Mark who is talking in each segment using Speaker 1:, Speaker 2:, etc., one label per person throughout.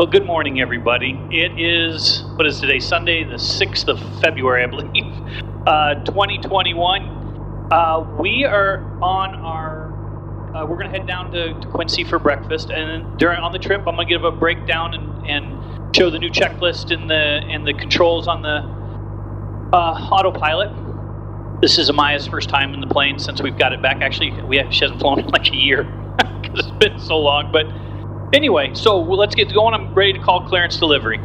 Speaker 1: Well, good morning, everybody. It is, what is today, Sunday, the 6th of February, I believe, 2021. We are on our, we're going to head down to Quincy for breakfast, and on the trip, I'm going to give a breakdown and show the new checklist and the controls on the Autopilot. This is Amaya's first time in the plane since we've got it back. Actually, she hasn't flown in like a year because it's been so long, but anyway, so let's get going. I'm ready to call clearance delivery.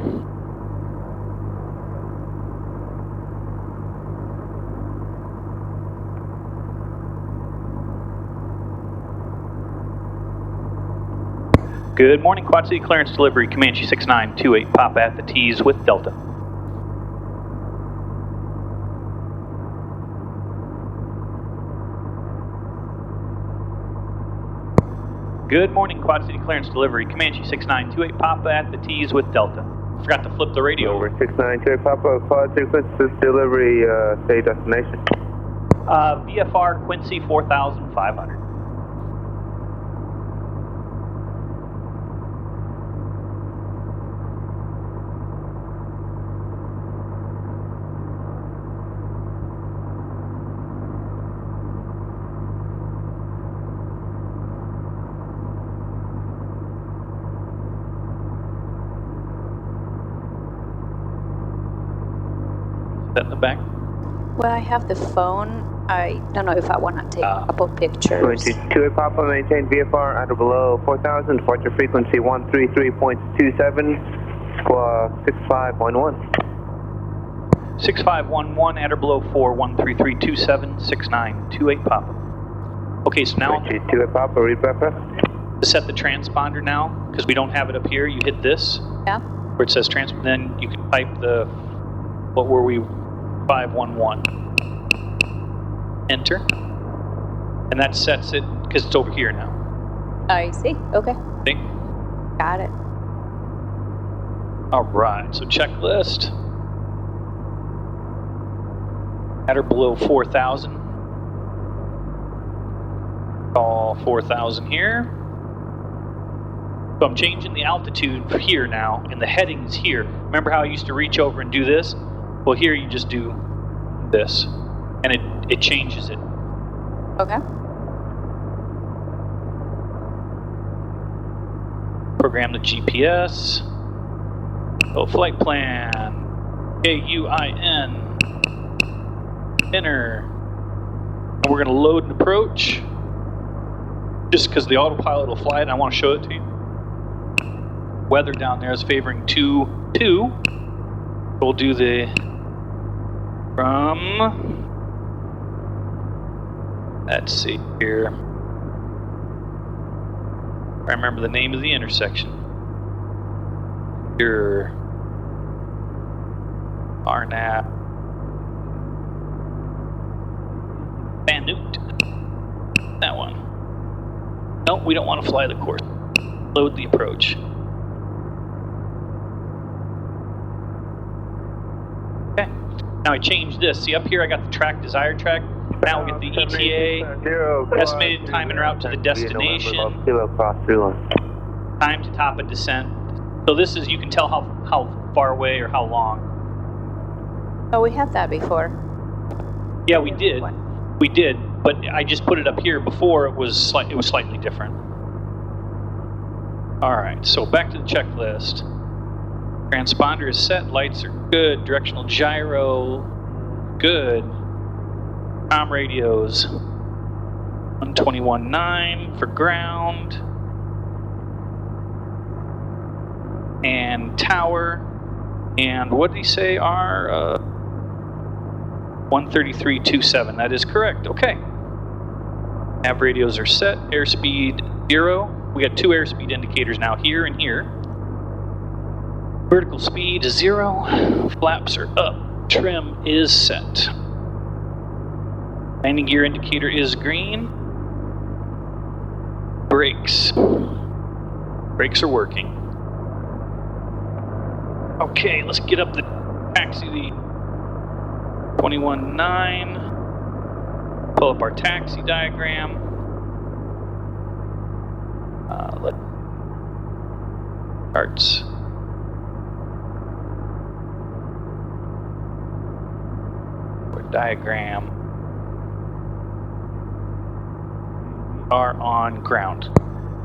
Speaker 1: Good morning, Quad City clearance delivery, Comanche 6928, Papa at the T's with Delta. Good morning, Quad City clearance delivery, Comanche 6928, Papa at the T's with Delta. Forgot to flip the radio over.
Speaker 2: 6928, Papa, Quad City clearance delivery, say destination.
Speaker 1: VFR Quincy 4500. In the back?
Speaker 3: Well, I have the phone. I don't know if I want to take a couple pictures.
Speaker 2: 22 Papa, maintain VFR at or below 4,000, departure frequency 133.27, squawk 6511.
Speaker 1: 6511 at or below 4, 13327, 6928 Papa. Okay, so now
Speaker 2: 22 Papa, read breakfast.
Speaker 1: To set the transponder now, because we don't have it up here, you hit this.
Speaker 3: Yeah.
Speaker 1: Where it says transponder, then you can type the, what were we? 511. Enter. And that sets it, because it's over here now.
Speaker 3: I see. Okay.
Speaker 1: See?
Speaker 3: Got it.
Speaker 1: All right, so checklist. At or below 4,000. Call 4,000 here. So I'm changing the altitude here now, and the heading is here. Remember how I used to reach over and do this? Well, here you just do this, and it changes it.
Speaker 3: Okay.
Speaker 1: Program the GPS. Go flight plan. KUIN. Enter. And we're going to load and approach. Just because the autopilot will fly it, and I want to show it to you. Weather down there is favoring 2-2. We'll do the from, let's see here. I remember the name of the intersection. Here, Arnap, Van Noot. That one. No, we don't want to fly the course. Load the approach. Okay. Now I changed this. See up here I got the track, desired track. Now we get the ETA, estimated time en route to the destination, time to top a descent. So this is, you can tell how far away or how long.
Speaker 3: Oh, we had that before.
Speaker 1: Yeah, we did. We did, but I just put it up here. Before it was slightly different. All right, so back to the checklist. Transponder is set, lights are good, directional gyro, good. Comm radios, 121.9 for ground. And tower, and what did he say are 133.27, that is correct, okay. Nav radios are set, airspeed 0. We got 2 airspeed indicators now, here and here. Vertical speed is 0, flaps are up, trim is set. Landing gear indicator is green. Brakes are working. Okay, let's get up the taxi, the 21.9. Pull up our taxi diagram. Charts. diagram. Are on ground.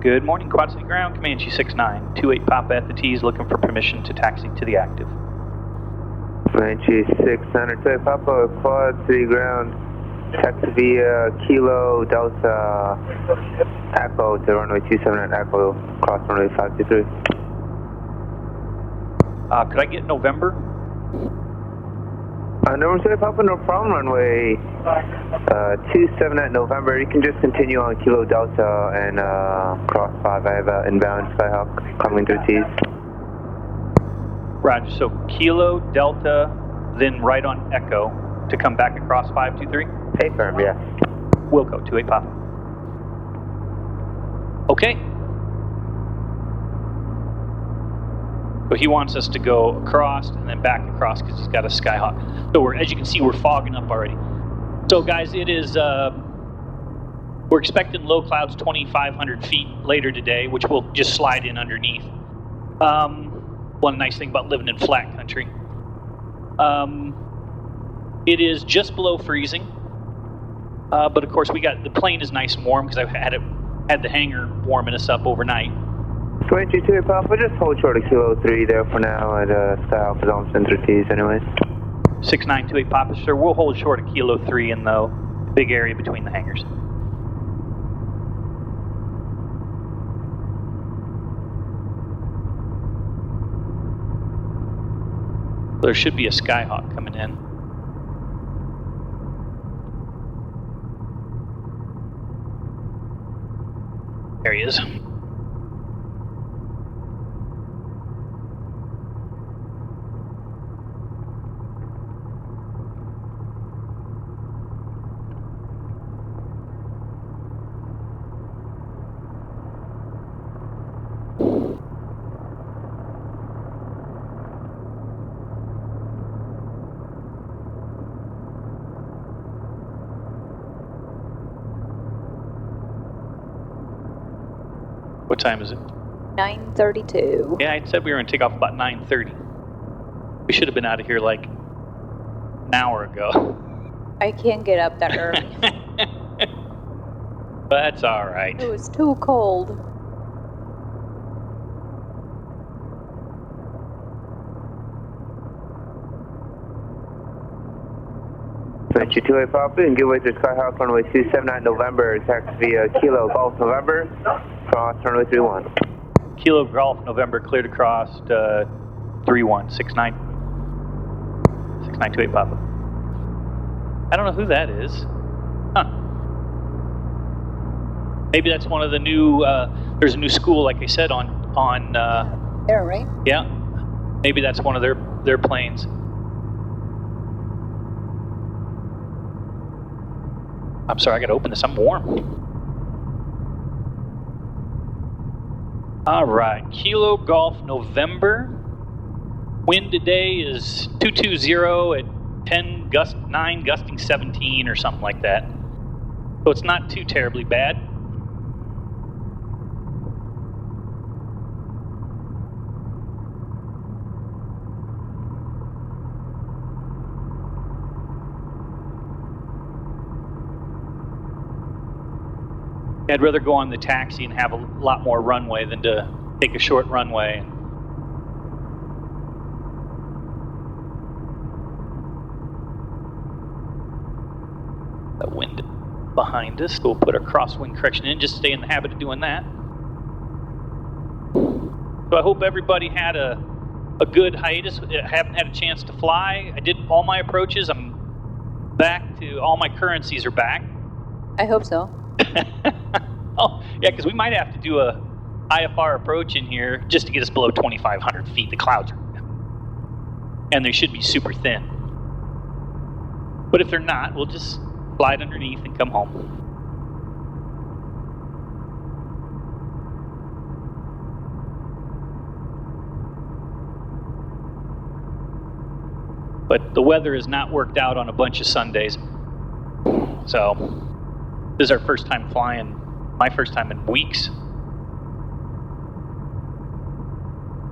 Speaker 1: Good morning, Quad City Ground, Comanche 69, 28 Papa at the T's, looking for permission to taxi to the active.
Speaker 2: Comanche 600, 28 Papa, Quad City Ground, taxi via Kilo Delta Echo to runway 27 at Echo, cross runway 523.
Speaker 1: Could I get November?
Speaker 2: November 28 Papa, no problem, runway 27 at November. You can just continue on Kilo Delta and cross 5. I have inbound Skyhawk coming through T's.
Speaker 1: Roger, so Kilo Delta, then right on Echo to come back across 523?
Speaker 2: Hey, firm, yeah.
Speaker 1: Wilco, 28 Papa. Okay. So he wants us to go across and then back across because he's got a Skyhawk. So we're, as you can see, we're fogging up already. So guys, it is, we're expecting low clouds 2,500 feet later today, which will just slide in underneath. One nice thing about living in flat country. It is just below freezing. But of course we got, the plane is nice and warm because I've had the hangar warming us up overnight.
Speaker 2: 22 Papa, just hold short of Kilo 3 there for now, and Skyhawk is almost in through T's anyways.
Speaker 1: 6928 Papa, sir, we'll hold short of Kilo 3 in the big area between the hangars. There should be a Skyhawk coming in. There he is. What time is it?
Speaker 3: 9:32.
Speaker 1: Yeah, I said we were going to take off about 9:30. We should have been out of here like an hour ago.
Speaker 3: I can't get up that early.
Speaker 1: But that's all right.
Speaker 3: It was too cold.
Speaker 2: Comanche 28 Papa, and give way to Skyhawk runway 279 November, taxi via Kilo Golf November, cross runway 31.
Speaker 1: Kilo Golf November cleared across 31 69 6928 Papa. I don't know who that is. Huh. Maybe that's one of the new. There's a new school, like I said, on.
Speaker 3: There, right?
Speaker 1: Yeah. Maybe that's one of their planes. I'm sorry, I gotta open this. I'm warm. All right, Kilo Golf November. Wind today is 220 at 9 gusting 17 or something like that. So it's not too terribly bad. I'd rather go on the taxi and have a lot more runway than to take a short runway. The wind behind us, we'll put a crosswind correction in, just stay in the habit of doing that. So I hope everybody had a good hiatus. I haven't had a chance to fly. I did all my approaches. I'm back to, all my currencies are back.
Speaker 3: I hope so.
Speaker 1: Oh, yeah, because we might have to do a IFR approach in here just to get us below 2,500 feet. The clouds are, and they should be super thin. But if they're not, we'll just slide underneath and come home. But the weather has not worked out on a bunch of Sundays. So this is our first time flying, my first time in weeks.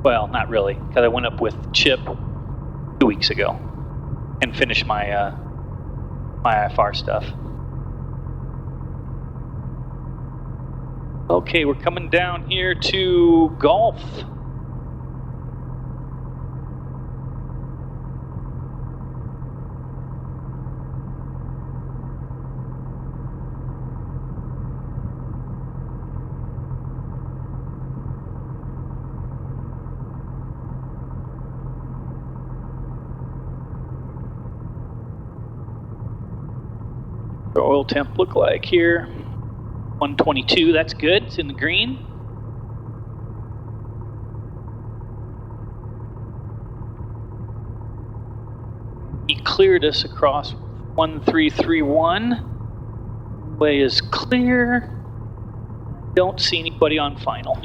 Speaker 1: Well, not really, because I went up with Chip 2 weeks ago and finished my IFR stuff. Okay, we're coming down here to Golf. The oil temp look like here? 122, that's good, it's in the green. He cleared us across 1331. Way is clear. Don't see anybody on final.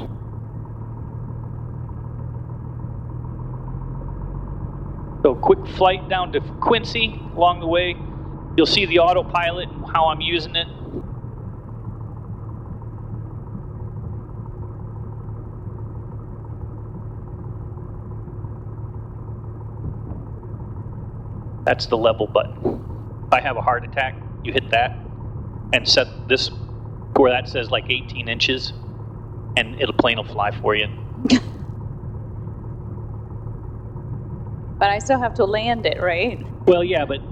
Speaker 1: So quick flight down to Quincy. Along the way, you'll see the autopilot and how I'm using it. That's the level button. If I have a heart attack, you hit that and set this where that says like 18 inches and the plane will fly for you.
Speaker 3: But I still have to land it, right?
Speaker 1: Well, yeah, but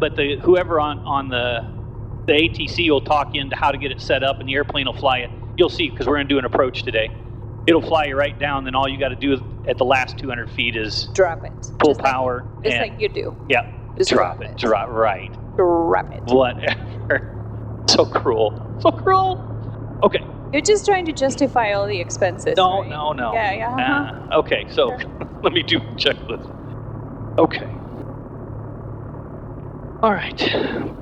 Speaker 1: whoever on the ATC will talk you into how to get it set up and the airplane will fly you. You'll see, because we're going to do an approach today. It'll fly you right down, then all you got to do at the last 200 feet is
Speaker 3: drop it.
Speaker 1: Pull
Speaker 3: just
Speaker 1: power.
Speaker 3: Like, just like you do.
Speaker 1: Yeah.
Speaker 3: Just drop it.
Speaker 1: Drop, right.
Speaker 3: Drop it.
Speaker 1: Whatever. So cruel. So cruel. Okay.
Speaker 3: You're just trying to justify all the expenses.
Speaker 1: No,
Speaker 3: right?
Speaker 1: no.
Speaker 3: Yeah.
Speaker 1: Okay, so
Speaker 3: Sure.
Speaker 1: let me do checklist. Okay. All right.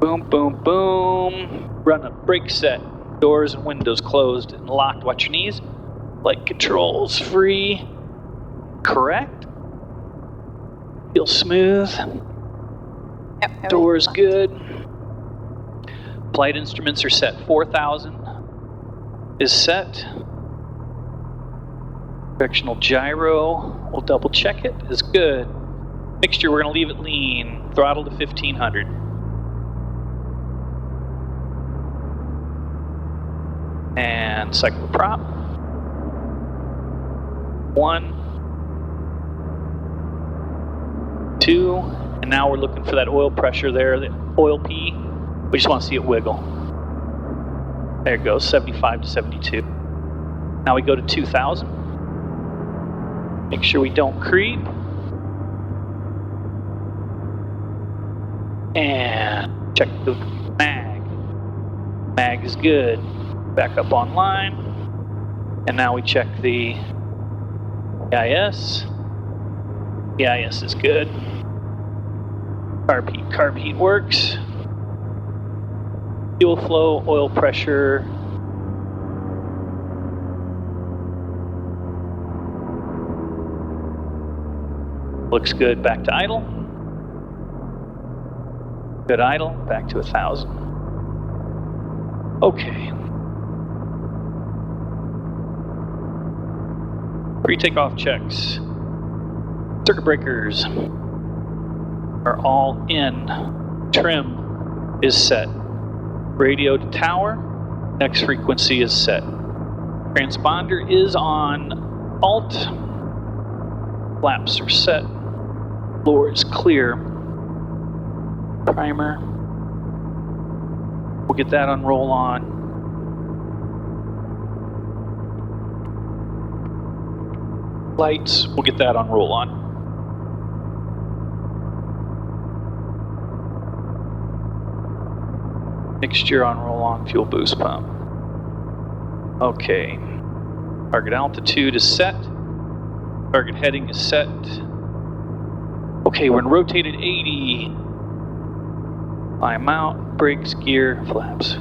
Speaker 1: Boom, boom, boom. Run a brake set. Doors and windows closed and locked. Watch your knees. Flight controls free. Correct. Feel smooth.
Speaker 3: Yep.
Speaker 1: Doors good. Flight instruments are set. 4,000 is set. Directional gyro, we'll double check it, is good. Mixture, we're going to leave it lean. Throttle to 1,500. And cycle the prop. 1, 2, and now we're looking for that oil pressure there, the oil P. We just want to see it wiggle. There it goes, 75 to 72. Now we go to 2,000. Make sure we don't creep. And check the mag. Mag is good. Back up online. And now we check the EIS. The EIS is good. Carb heat works. Fuel flow, oil pressure. Looks good. Back to idle. Good idle. Back to 1,000. Okay. Pre-takeoff checks. Circuit breakers are all in. Trim is set. Radio to tower. Next frequency is set. Transponder is on alt. Flaps are set. Floor is clear. Primer. We'll get that on roll on. Lights, we'll get that on roll on. Mixture on roll on, fuel boost pump. Okay. Target altitude is set. Target heading is set. Okay, we're in rotated 80. Climb out, brakes, gear, flaps.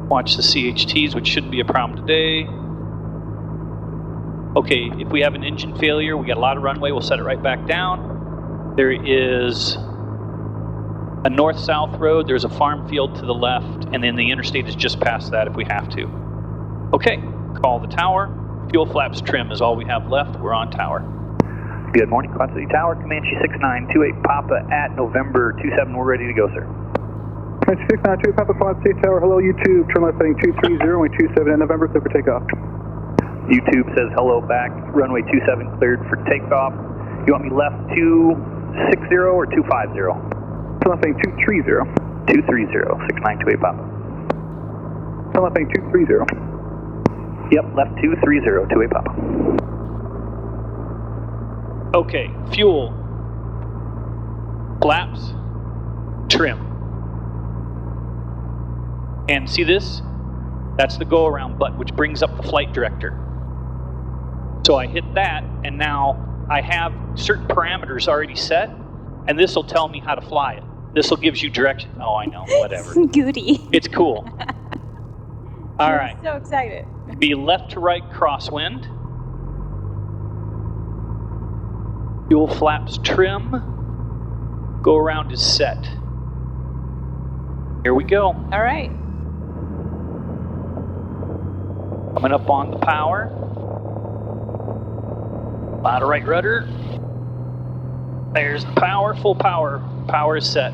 Speaker 1: Watch the CHTs, which shouldn't be a problem today. Okay, if we have an engine failure, we got a lot of runway, we'll set it right back down. There is a north-south road, there's a farm field to the left, and then the interstate is just past that if we have to. Okay, call the tower. Fuel flaps trim is all we have left. We're on tower.
Speaker 4: Good morning, Quincy Tower, Comanche 6928 Papa at November 27. We're ready to go, sir. Comanche 692, Papa Quad C Tower, hello YouTube, turn left heading 230, runway 27 in November, clear for takeoff.
Speaker 5: YouTube says hello back, runway 27 cleared for takeoff. You want me left 260 or 250?
Speaker 4: Turn left heading 230.
Speaker 5: 230, 6928 Papa.
Speaker 4: Turn left heading 230.
Speaker 5: Yep, left 230, 28 Papa.
Speaker 1: Okay, fuel, flaps, trim. And see this? That's the go-around button, which brings up the flight director. So I hit that, and now I have certain parameters already set, and this will tell me how to fly it. This will give you direction. Oh, I know, whatever.
Speaker 3: Goody.
Speaker 1: It's cool. All right.
Speaker 3: I'm so excited.
Speaker 1: Be left to right crosswind. Fuel flaps trim. Go around is set. Here we go.
Speaker 3: All right.
Speaker 1: Coming up on the power. Out of right rudder. There's the power, full power. Power is set.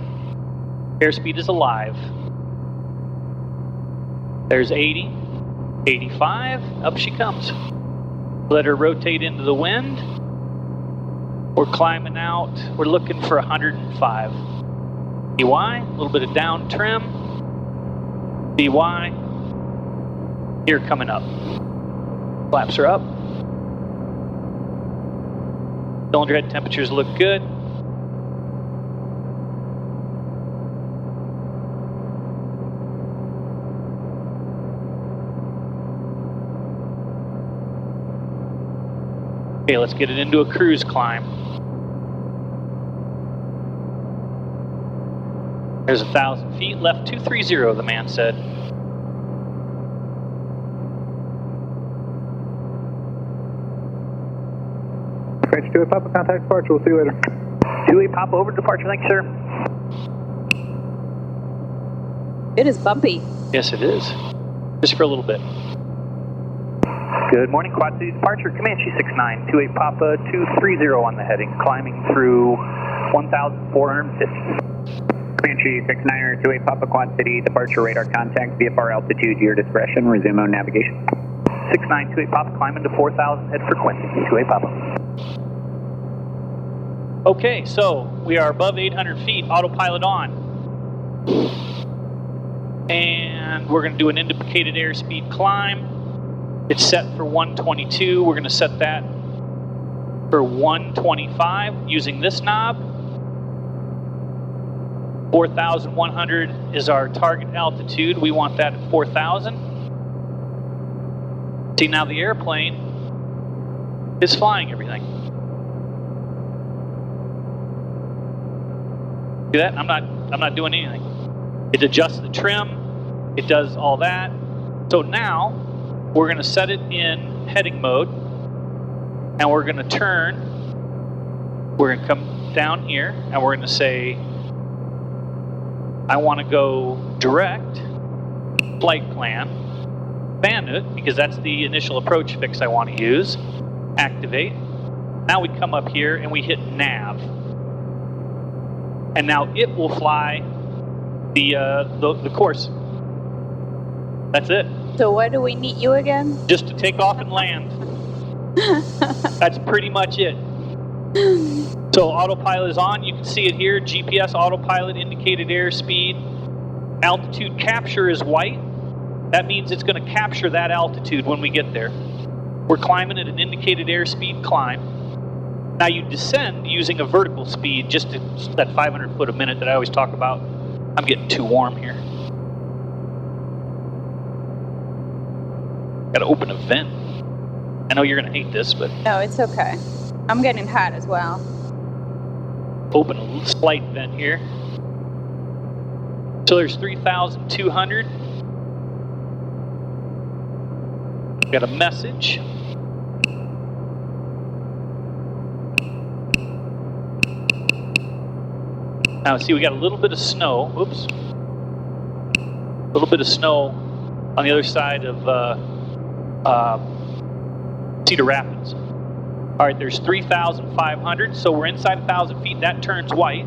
Speaker 1: Airspeed is alive. There's 80, 85, up she comes. Let her rotate into the wind. We're climbing out. We're looking for 105. EY, a little bit of down trim. BY, here coming up. Flaps are up. Cylinder head temperatures look good. Okay, let's get it into a cruise climb. There's 1,000 feet, left 230, the man said.
Speaker 4: French 2 Papa, contact departure, we'll see you later.
Speaker 5: 2-8 Papa, over departure, thank you, sir.
Speaker 3: It is bumpy.
Speaker 1: Yes, it is. Just for a little bit.
Speaker 5: Good morning, Quad City departure, Comanche 69, 2-8 Papa, 230 on the heading, climbing through 1,450.
Speaker 6: Comanche 69er, 2-8 Papa, Quad City, departure radar contact, VFR altitude, your discretion, resume on navigation.
Speaker 5: 69, 2-8 Papa, climbing to 4,000, head for Quincy, 2-8 Papa.
Speaker 1: Okay, so we are above 800 feet, autopilot on. And we're going to do an indicated airspeed climb. It's set for 122. We're going to set that for 125 using this knob. 4,100 is our target altitude. We want that at 4,000. See, now the airplane is flying everything. See that? I'm not doing anything. It adjusts the trim. It does all that. So now we're going to set it in heading mode, and we're going to turn. We're going to come down here, and we're going to say, I want to go direct, flight plan, bandit, because that's the initial approach fix I want to use. Activate. Now we come up here and we hit nav. And now it will fly the course. That's it.
Speaker 3: So where do we meet you again?
Speaker 1: Just to take off and land. That's pretty much it. So autopilot is on. You can see it here. GPS autopilot, indicated airspeed. Altitude capture is white. That means it's going to capture that altitude when we get there. We're climbing at an indicated airspeed climb. Now you descend using a vertical speed, just to that 500 foot a minute that I always talk about. I'm getting too warm here. Got to open a vent. I know you're going to hate this, but...
Speaker 3: No, it's okay. I'm getting hot as well.
Speaker 1: Open a slight vent here. So there's 3,200. Got a message. Now see, we got a little bit of snow. Whoops. A little bit of snow on the other side of Cedar Rapids. All right, there's 3,500, so we're inside 1,000 feet. That turns white.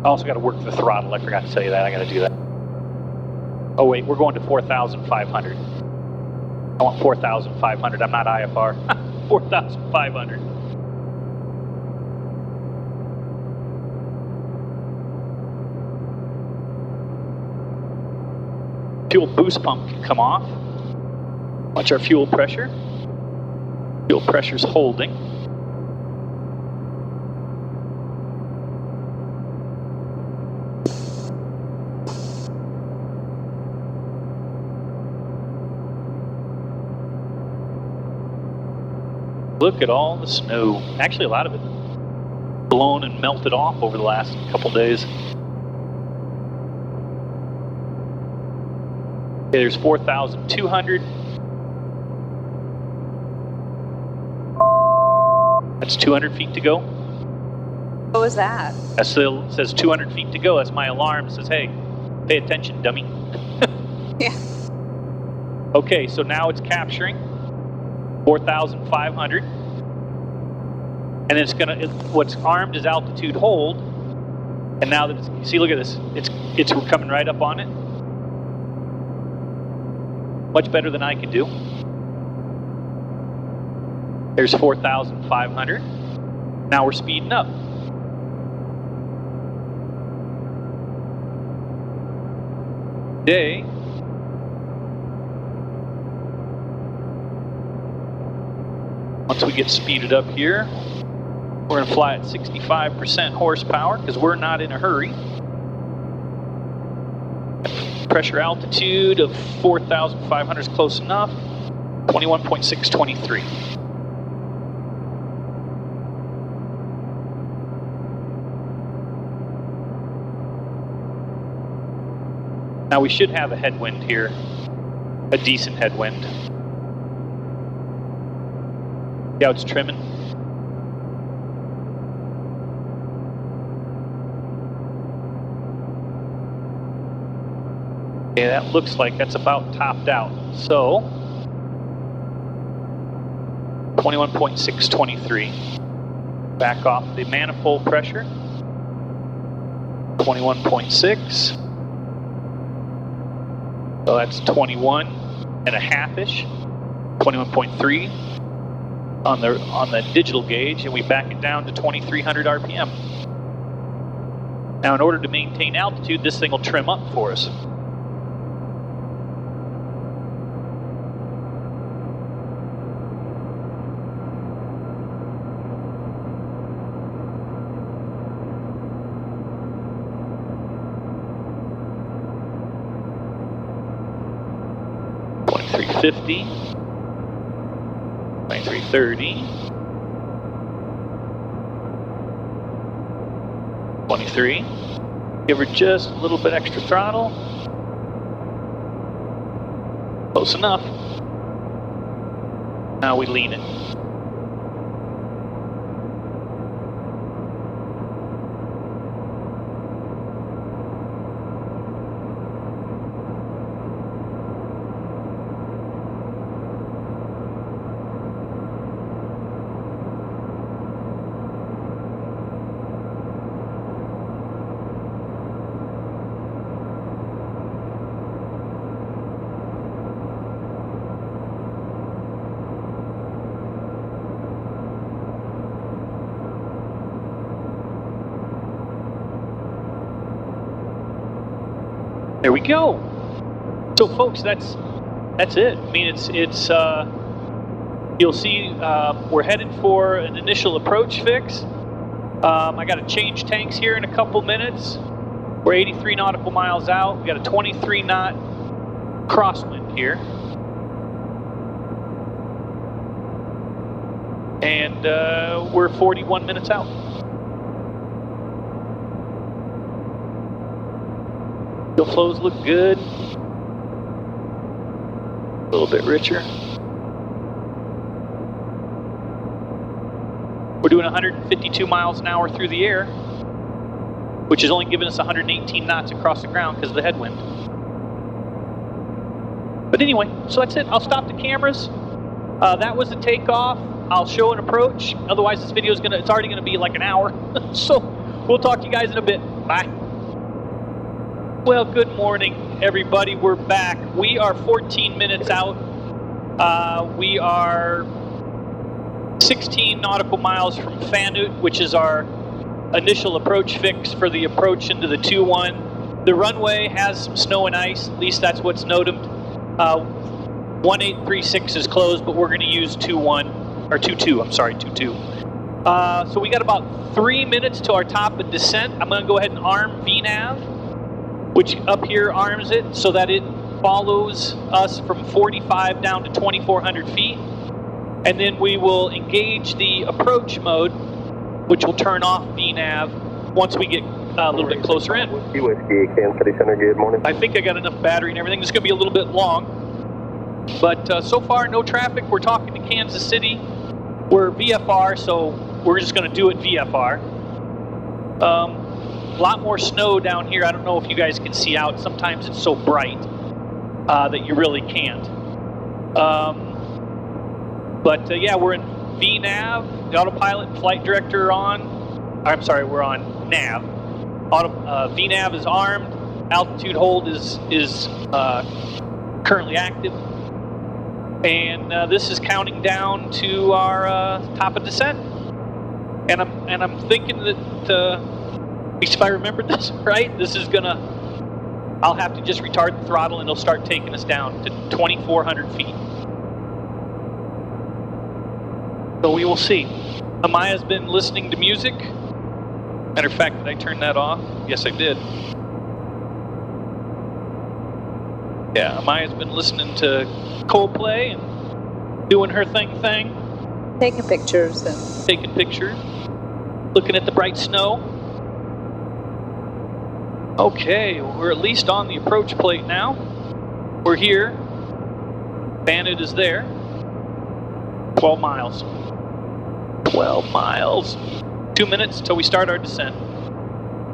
Speaker 1: I also got to work the throttle. I forgot to tell you that. I got to do that. Oh wait, we're going to 4,500. I want 4,500. I'm not IFR. 4,500. Fuel boost pump can come off. Watch our fuel pressure. Fuel pressure's holding. Look at all the snow. Actually, a lot of it blown and melted off over the last couple days. Okay, there's 4,200. That's 200 feet to go.
Speaker 3: What was that?
Speaker 1: That still says 200 feet to go. That's my alarm. It says, hey, pay attention, dummy.
Speaker 3: Yeah.
Speaker 1: Okay, so now it's capturing 4,500. And it's gonna, what's armed is altitude hold. And now that it's, see, look at this. It's coming right up on it. Much better than I can do. There's 4,500. Now we're speeding up. Today, once we get speeded up here, we're going to fly at 65% horsepower because we're not in a hurry. Pressure altitude of 4,500 is close enough. 21.623. Now we should have a headwind here, a decent headwind. See how it's trimming? Okay, that looks like that's about topped out. So, 21.623. Back off the manifold pressure. 21.6. So that's 21 and a half-ish. 21.3 on the digital gauge, and we back it down to 2,300 RPM. Now, in order to maintain altitude, this thing will trim up for us. $23.50, $23.30, 23. Give her just a little bit extra throttle. Close enough. Now we lean it. There we go. So folks, that's it. I mean, it's you'll see we're headed for an initial approach fix. I got to change tanks here in a couple minutes. We're 83 nautical miles out. We got a 23 knot crosswind here. And we're 41 minutes out. Fuel flows look good. A little bit richer. We're doing 152 miles an hour through the air, which is only giving us 118 knots across the ground because of the headwind. But anyway, so that's it. I'll stop the cameras. That was the takeoff. I'll show an approach. Otherwise, this video is it's already gonna be like an hour. So we'll talk to you guys in a bit. Bye. Well, good morning, everybody. We're back. We are 14 minutes out. We are 16 nautical miles from Fanut, which is our initial approach fix for the approach into the 2-1. The runway has some snow and ice, at least that's what's noted. 1836 is closed, but we're going to use 2-1, or 2-2, I'm sorry, 2-2. So we got about 3 minutes to our top of descent. I'm going to go ahead and arm VNAV, which up here arms it so that it follows us from 45 down to 2,400 feet. And then we will engage the approach mode, which will turn off VNAV once we get a little bit closer in.
Speaker 7: Whiskey, Kansas City Center, good morning.
Speaker 1: I think I got enough battery and everything. It's going to be a little bit long, but so far no traffic. We're talking to Kansas City. We're VFR, so we're just going to do it VFR. A lot more snow down here. I don't know if you guys can see out. Sometimes it's so bright that you really can't. But yeah, we're in VNAV, the autopilot and flight director on. I'm sorry, we're on nav. VNAV is armed. Altitude hold is currently active. And this is counting down to our top of descent. And I'm thinking that, if I remember this right, this is gonna, I'll have to just retard the throttle and it'll start taking us down to 2,400 feet. So we will see. Amaya's been listening to music. Matter of fact, did I turn that off? Yes, I did. Yeah, Amaya's been listening to Coldplay and doing her thing.
Speaker 3: Taking pictures. And
Speaker 1: Taking pictures. Looking at the bright snow. Okay, we're at least on the approach plate now. We're here. Bandit is there. 12 miles. 12 miles. 2 minutes until we start our descent.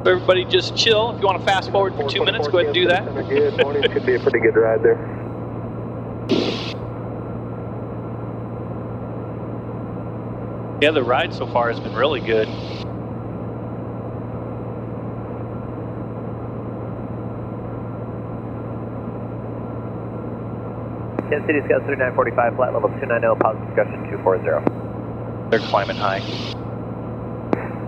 Speaker 1: So everybody just chill. If you want to fast forward for 2 minutes, go ahead and do that.
Speaker 7: Good morning. Could be a pretty good ride there.
Speaker 1: Yeah, the ride so far has been really good.
Speaker 6: Kansas City Scout 3945, flight level 290, positive discussion 240.
Speaker 1: They're climbing high.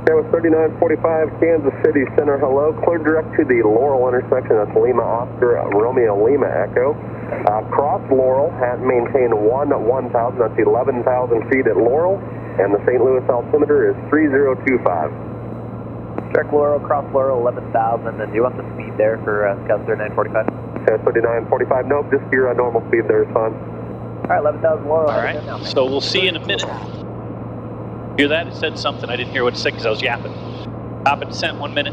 Speaker 7: That was 3945, Kansas City Center, hello. Clear direct to the Laurel intersection. That's Lima Oscar, Romeo Lima Echo. Cross Laurel, maintain 1,000, that's 11,000 feet at Laurel. And the St. Louis altimeter is 3025.
Speaker 6: Check Laurel, cross Laurel, 11,000. And do you want the speed there for Scout 3945?
Speaker 7: Yeah, 3945, nope, just your normal speed there is fine.
Speaker 6: All right, 11,000 Laurel.
Speaker 1: All right, so we'll see you in a minute. Hear that? It said something. I didn't hear what it said because I was yapping. Top of descent, 1 minute.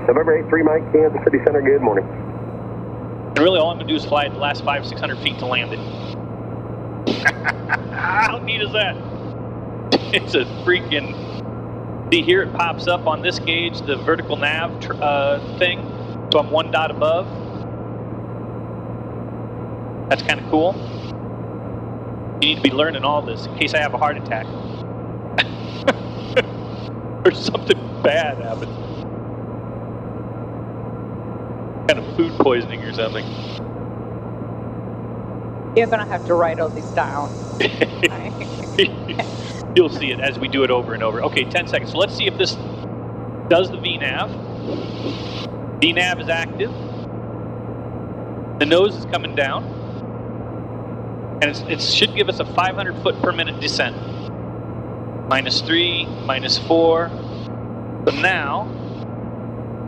Speaker 7: November 83, Mike, Kansas City Center, good morning.
Speaker 1: And really all I'm going to do is fly the last 500-600 feet to land it. How neat is that? It's a freaking... See here it pops up on this gauge, the vertical nav thing. So I'm 1 dot above. That's kind of cool. You need to be learning all this in case I have a heart attack. Or something bad happens. Kind of food poisoning or something.
Speaker 3: you're going to have to write all these down.
Speaker 1: You'll see it as we do it over and over. Okay, 10 seconds. So let's see if this does the VNAV. VNAV is active. The nose is coming down. And it should give us a 500 foot per minute descent. -3, -4. So now,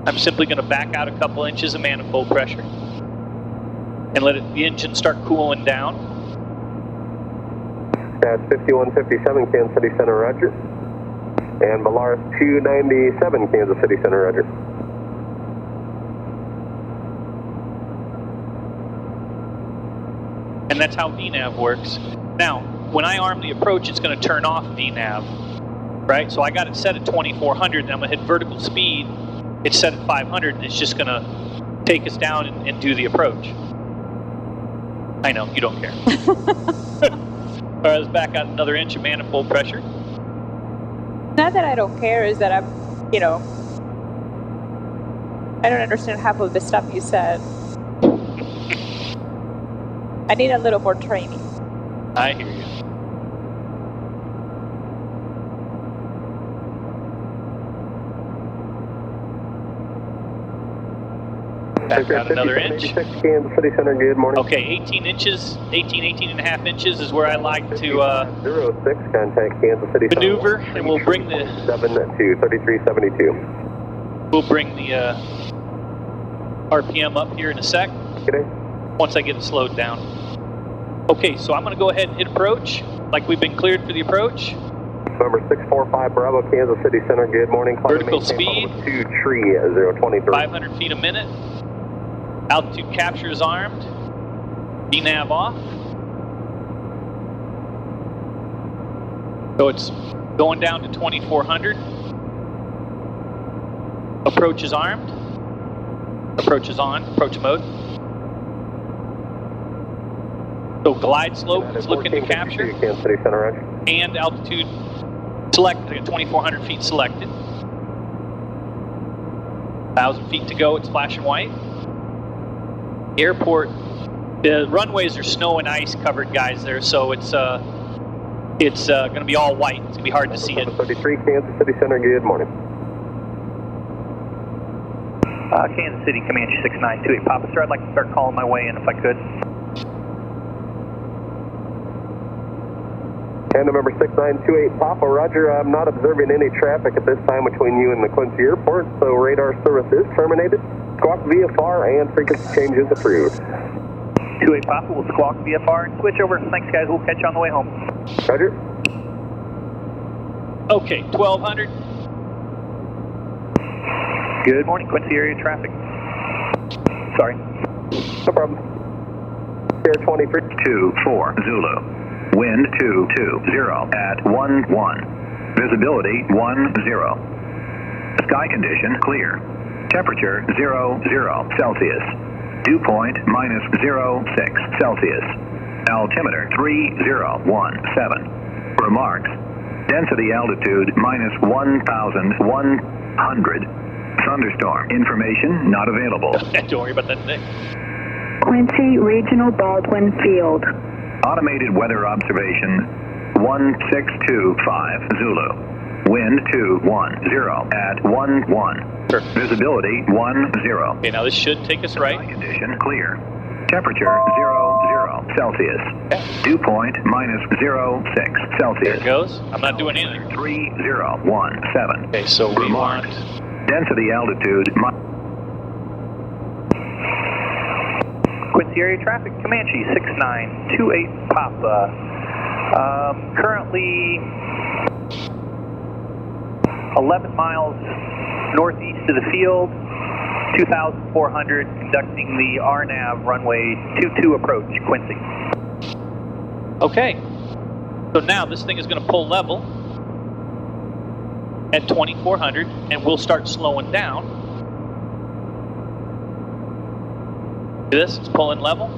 Speaker 1: I'm simply going to back out a couple inches of manifold pressure and let the engine start cooling down.
Speaker 7: That's 5157 Kansas City Center, roger. And Volaris 297 Kansas City Center, roger.
Speaker 1: And that's how VNAV works. Now, when I arm the approach, it's going to turn off VNAV, right? So I got it set at 2400, and I'm going to hit vertical speed. It's set at 500, and it's just going to take us down and do the approach. I know, you don't care. All right, let's back out another inch of manifold pressure.
Speaker 8: Not that I don't care, is that I'm, you know, I don't understand half of the stuff you said. I need a little more training.
Speaker 1: I hear you. Back out another inch.
Speaker 7: Kansas City Center, good morning.
Speaker 1: Okay, 18 inches, 18 and a half inches is where I like to
Speaker 7: 06, contact Kansas City
Speaker 1: maneuver, and we'll bring the
Speaker 7: 7 to 3372.
Speaker 1: we'll bring the RPM up here in a sec.
Speaker 7: Okay.
Speaker 1: Once I get it slowed down. Okay, so I'm going to go ahead and hit approach, like we've been cleared for the approach.
Speaker 7: Number 645 Bravo, Kansas City Center, good morning.
Speaker 1: Vertical speed,
Speaker 7: 2 tree 023.
Speaker 1: 500 feet a minute. Altitude capture is armed. DNAV off. So it's going down to 2400. Approach is armed. Approach is on, approach mode. So glide slope is looking to capture.
Speaker 7: Kansas City Center, right?
Speaker 1: And altitude selected, 2400 feet selected. 1,000 feet to go, it's flashing white. Airport, the runways are snow and ice covered, guys, there, so it's going to be all white. It's going to be hard to see it.
Speaker 7: 33 Kansas City Center, good morning.
Speaker 5: Kansas City, Comanche 6928 Papa, sir, I'd like to start calling my way in if I could.
Speaker 7: And November 6928 Papa, roger, I'm not observing any traffic at this time between you and the Quincy Airport, so radar service is terminated. Squawk VFR and frequency change is approved.
Speaker 5: 28 Papa, we'll squawk VFR and switch over. Thanks, guys. We'll catch you on the way home.
Speaker 7: Roger.
Speaker 1: Okay, 1200.
Speaker 5: Good morning, Quincy area traffic. Sorry.
Speaker 7: No problem. Air 23.
Speaker 9: 24 Zulu. Wind 220 at 11. Visibility 10. Sky condition clear. Temperature 00 Celsius. Dew point -06 Celsius. Altimeter 3017. Remarks. Density altitude -1100. Thunderstorm. Information not available.
Speaker 1: Don't worry about that thing.
Speaker 10: Quincy Regional Baldwin Field.
Speaker 9: Automated weather observation 1625 Zulu. Wind 210 at 11.
Speaker 1: Perfect.
Speaker 9: Visibility 10.
Speaker 1: Okay, now this should take us right.
Speaker 9: Condition clear. Temperature 00 Celsius. Dew point -06 Celsius.
Speaker 1: There it goes. I'm not doing anything.
Speaker 9: 3017.
Speaker 1: Okay, so we want
Speaker 9: density altitude.
Speaker 5: Quincy area traffic, Comanche 6928 Papa. Currently 11 miles northeast of the field, 2,400, conducting the RNAV runway 22 approach, Quincy.
Speaker 1: Okay, so now this thing is going to pull level at 2,400, and we'll start slowing down. This, it's pulling level.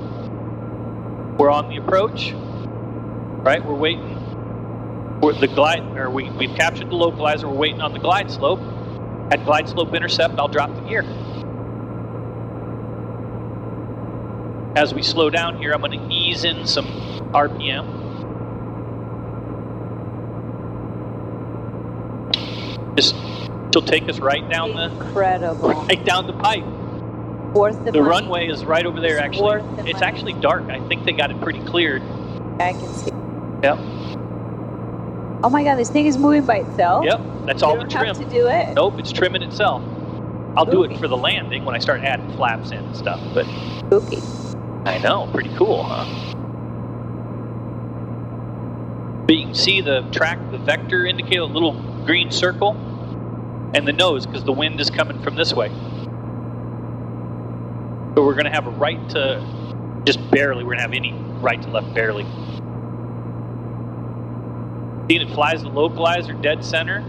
Speaker 1: We're on the approach, right? We're waiting for the glide, or we've captured the localizer. We're waiting on the glide slope. At glide slope intercept, I'll drop the gear. As we slow down here, I'm going to ease in some RPM. She'll take us right down right down the pipe. The runway is right over there, actually. It's actually dark. I think they got it pretty cleared.
Speaker 8: I can see.
Speaker 1: Yep.
Speaker 8: Oh my God, this thing is moving by itself?
Speaker 1: Yep, that's all the trim.
Speaker 8: You don't have to do it?
Speaker 1: Nope, it's trimming itself. I'll do it for the landing when I start adding flaps in and stuff, but...
Speaker 8: Spooky.
Speaker 1: I know, pretty cool, huh? But you can see the track, the vector indicator, a little green circle, and the nose, because the wind is coming from this way. So we're going to have a right to, just barely, we're going to have any right to left barely. See, it flies the localizer dead center.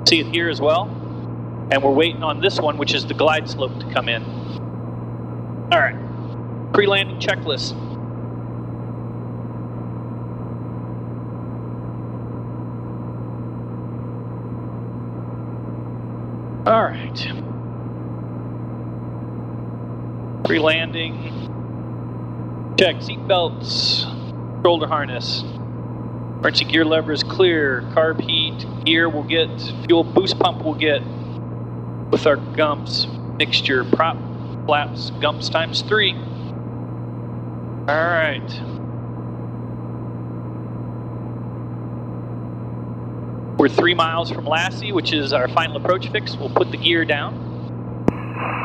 Speaker 1: See it here as well. And we're waiting on this one, which is the glide slope to come in. All right, pre-landing checklist. All right. Pre-landing. Check seat belts, shoulder harness. Emergency gear lever is clear. Carb heat, gear will get, fuel boost pump will get with our gumps. Mixture, prop, flaps, gumps times 3. All right. We're 3 miles from Lassie, which is our final approach fix. We'll put the gear down.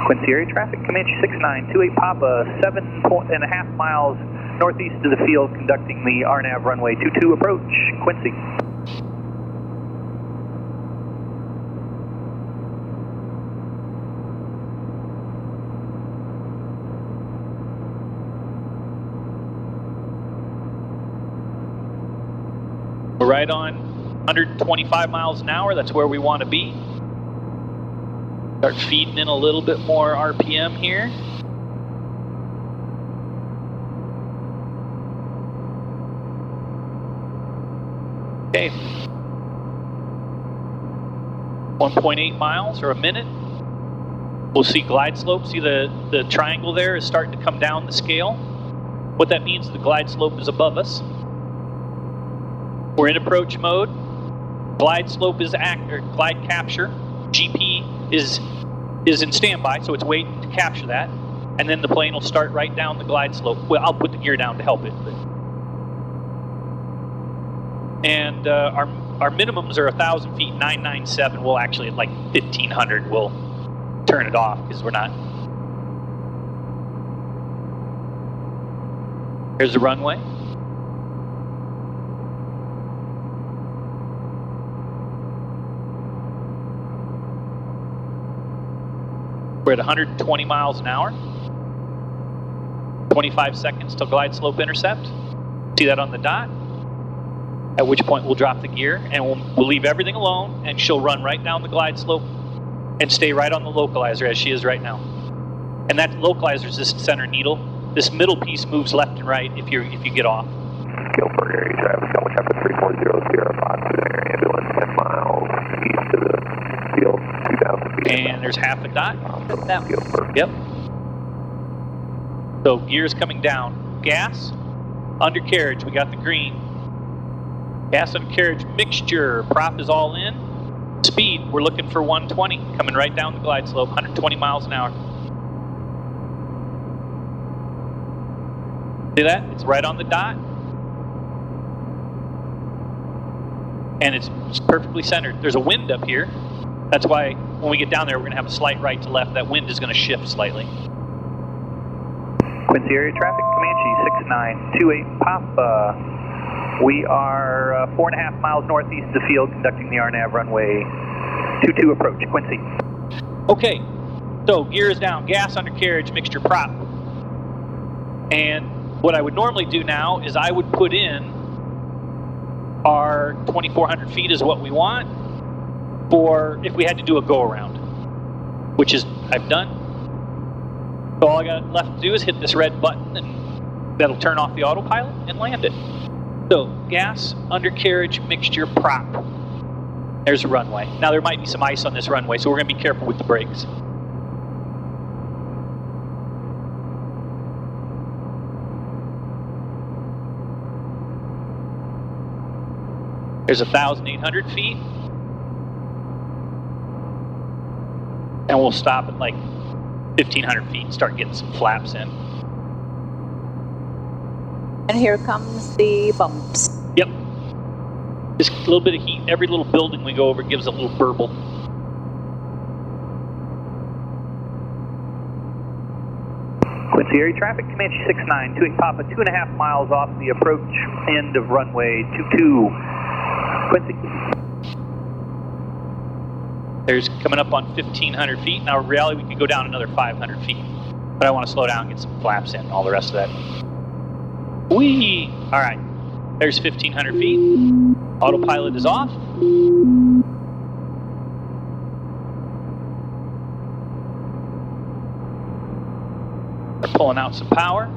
Speaker 5: Quincy area traffic, Comanche 6928 Papa, 7.5 miles northeast of the field, conducting the RNAV runway 22 approach. Quincy.
Speaker 1: We're right on 125 miles an hour. That's where we want to be. Start feeding in a little bit more RPM here. Okay. 1.8 miles or a minute. We'll see glide slope. See the triangle there is starting to come down the scale. What that means is the glide slope is above us. We're in approach mode. Glide slope is glide capture. GP is in standby, so it's waiting to capture that. And then the plane will start right down the glide slope. Well, I'll put the gear down to help it. And our minimums are 1,000 feet, 997. We'll actually, at like 1,500, we'll turn it off because we're not. Here's the runway. We're at 120 miles an hour. 25 seconds till glide slope intercept. See that on the dot? At which point we'll drop the gear and we'll leave everything alone, and she'll run right down the glide slope and stay right on the localizer as she is right now. And that localizer is this center needle. This middle piece moves left and right if you get off.
Speaker 2: Guilford area traffic, helicopter 340 Sierra Fox, ambulance 10 miles east of the field, 2,000 feet.
Speaker 1: And there's half a dot.
Speaker 2: Guilford.
Speaker 1: Yep. So gears coming down. Gas, undercarriage, we got the green. Gas undercarriage mixture, prop is all in. Speed, we're looking for 120, coming right down the glide slope, 120 miles an hour. See that? It's right on the dot. And it's perfectly centered. There's a wind up here. That's why when we get down there, we're going to have a slight right to left. That wind is going to shift slightly.
Speaker 5: Quincy area traffic, Comanche 6928 Papa. We are 4.5 miles northeast of the field, conducting the RNAV runway 22 approach. Quincy.
Speaker 1: Okay, so gear is down, gas undercarriage, mixture prop. And what I would normally do now is I would put in our 2,400 feet is what we want for if we had to do a go around, which is I've done. So all I got left to do is hit this red button and that'll turn off the autopilot and land it. So gas, undercarriage, mixture, prop. There's the runway. Now there might be some ice on this runway, so we're going to be careful with the brakes. There's 1,800 feet. And we'll stop at like 1,500 feet and start getting some flaps in.
Speaker 8: And here comes the bumps.
Speaker 1: Yep. Just a little bit of heat. Every little building we go over gives a little burble.
Speaker 5: Quincy area traffic, Comanche 6928 Papa, 2.5 miles off the approach end of runway 22. Quincy.
Speaker 1: There's coming up on 1,500 feet. Now, in reality, we could go down another 500 feet. But I want to slow down and get some flaps in and all the rest of that. Whee! All right. There's 1,500 feet. Autopilot is off. We're pulling out some power.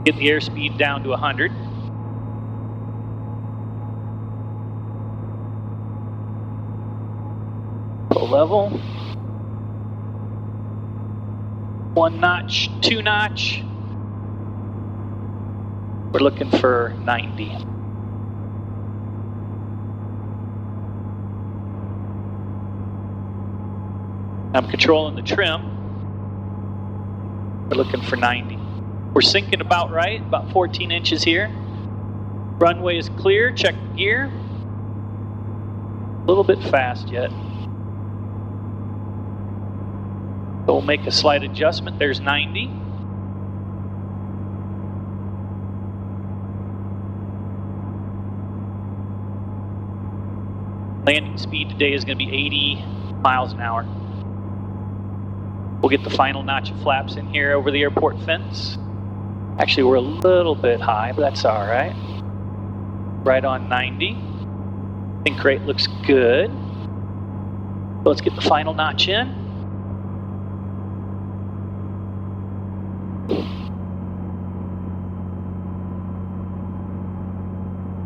Speaker 1: Get the airspeed down to 100. level. 1 notch, 2 notch. We're looking for 90. I'm controlling the trim. We're looking for 90. We're sinking about right, about 14 inches here. Runway is clear, check the gear. A little bit fast yet. So we'll make a slight adjustment. There's 90. Landing speed today is going to be 80 miles an hour. We'll get the final notch of flaps in here over the airport fence. Actually, we're a little bit high, but that's all right. Right on 90. Think rate looks good. So let's get the final notch in.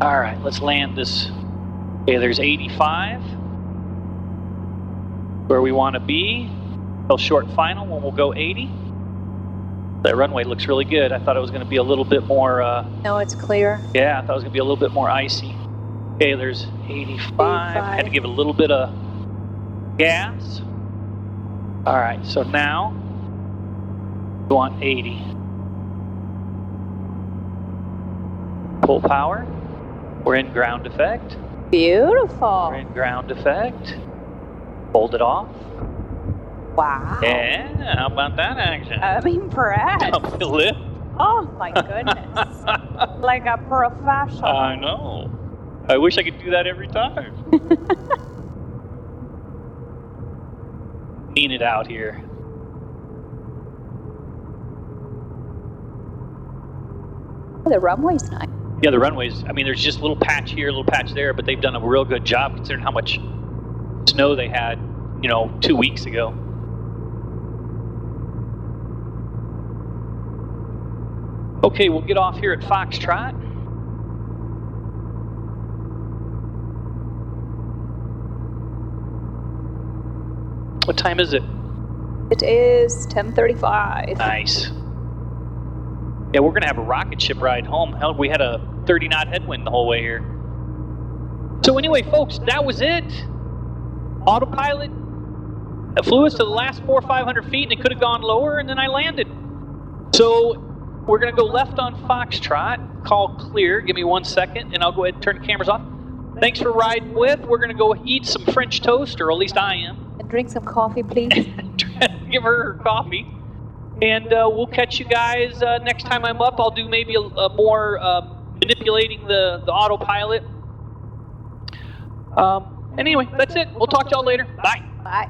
Speaker 1: All right, let's land this. Okay, there's 85. Where we want to be. Till short final when we'll go 80. That runway looks really good. I thought it was going to be a little bit more...
Speaker 3: No, it's clear.
Speaker 1: Yeah, I thought it was going to be a little bit more icy. Okay, there's 85. Had to give it a little bit of gas. All right, so now we want 80. Full power. We're in ground effect.
Speaker 3: Beautiful.
Speaker 1: We're in ground effect. Hold it off.
Speaker 3: Wow.
Speaker 1: Yeah, how about that action?
Speaker 3: I'm impressed.
Speaker 1: Up the lift.
Speaker 3: Oh my goodness. Like a professional.
Speaker 1: I know. I wish I could do that every time. Lean it out here.
Speaker 3: The runway's nice.
Speaker 1: Yeah, the runways, I mean, there's just a little patch here, a little patch there, but they've done a real good job considering how much snow they had, 2 weeks ago. Okay, we'll get off here at Foxtrot. What time is it?
Speaker 3: It is 10:35.
Speaker 1: Nice. Yeah, we're going to have a rocket ship ride home. Hell, we had a 30-knot headwind the whole way here. So anyway, folks, that was it. Autopilot flew us to the last 400 or 500 feet, and it could have gone lower, and then I landed. So we're going to go left on Foxtrot, call clear. Give me 1 second, and I'll go ahead and turn the cameras off. Thanks for riding with. We're going to go eat some French toast, or at least I am.
Speaker 3: And drink some coffee, please.
Speaker 1: Give her coffee. And we'll catch you guys next time I'm up. I'll do maybe a more manipulating the autopilot. Anyway, that's it. We'll talk to y'all later. Bye.
Speaker 3: Bye.